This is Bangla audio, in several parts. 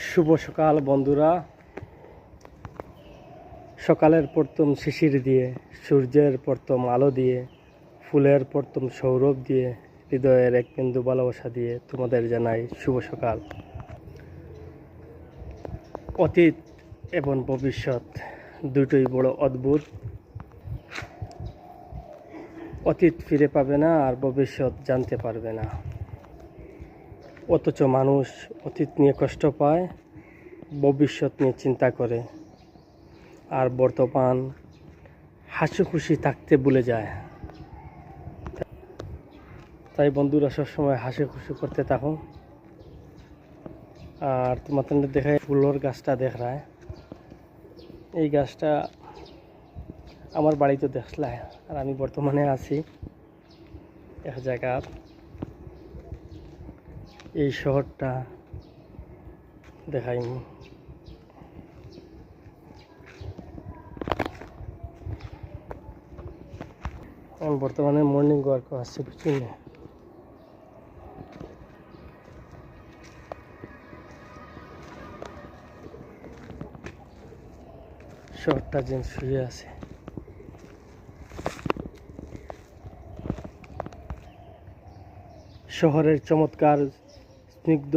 শুভ সকাল বন্ধুরা। সকালের প্রথম শিশির দিয়ে, সূর্যের প্রথম আলো দিয়ে, ফুলের প্রথম সৌরভ দিয়ে, হৃদয়ের এক বিন্দু ভালোবাসা দিয়ে তোমাদের জানাই শুভ সকাল। অতীত এবং ভবিষ্যৎ দুটোই বড় অদ্ভুত। অতীত ফিরে পাবে না আর ভবিষ্যৎ জানতে পারবে না, অথচ মানুষ অতীত নিয়ে কষ্ট পায়, ভবিষ্যৎ নিয়ে চিন্তা করে, আর বর্তমান হাসি খুশি থাকতে ভুলে যায়। তাই বন্ধুরা সবসময় হাসি খুশি করতে থাকো। আর তোমাদের দেখায় ফুলের গাছটা দেখায়, এই গাছটা আমার বাড়িতে দেখলা। আর আমি বর্তমানে আছি এক জায়গা, এই শহরটা দেখাইনি। আমি বর্তমানে মর্নিং ওয়াক আসছি, বুঝলি না? শহরটা যেন শুয়ে আছে। শহরের চমৎকার স্নিগ্ধ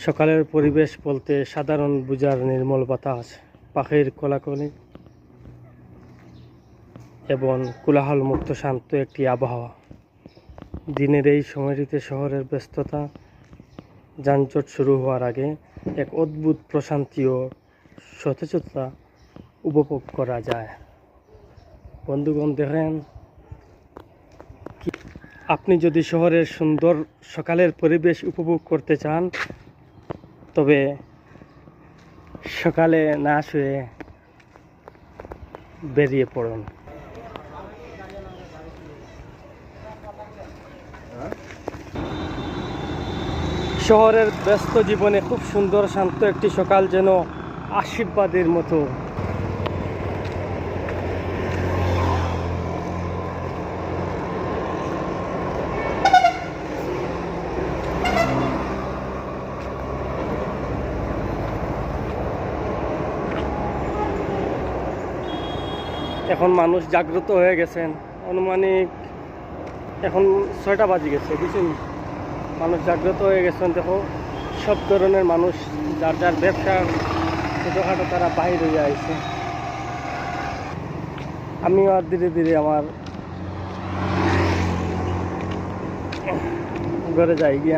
সকালের পরিবেশ বলতে সাধারণ বুঝার নির্মল বাতাস, পাখির কোলাকুলি এবং কোলাহল মুক্ত শান্ত একটি আবহাওয়া। দিনের এই সময়টিতে শহরের ব্যস্ততা যানজট শুরু হওয়ার আগে এক অদ্ভুত প্রশান্তি ও সতেজতা উপভোগ করা যায়। বন্ধুগণ দেখেন, আপনি যদি শহরের সুন্দর সকালের পরিবেশ উপভোগ করতে চান, তবে সকালে না শুয়ে বেরিয়ে পড়ুন। শহরের ব্যস্ত জীবনে খুব সুন্দর শান্ত একটি সকাল যেন আশীর্বাদের মতো। এখন মানুষ জাগ্রত হয়ে গেছেন, আনুমানিক এখন 6টা বাজে গেছে, বুঝছেন? মানুষ জাগ্রত হয়ে গেছেন। দেখো, সব ধরনের মানুষ যার যার ব্যবসা ছোটোখাটো তারা বাহির হয়ে আইছে। আমিও আর ধীরে ধীরে আমার ঘরে যাই গিয়া।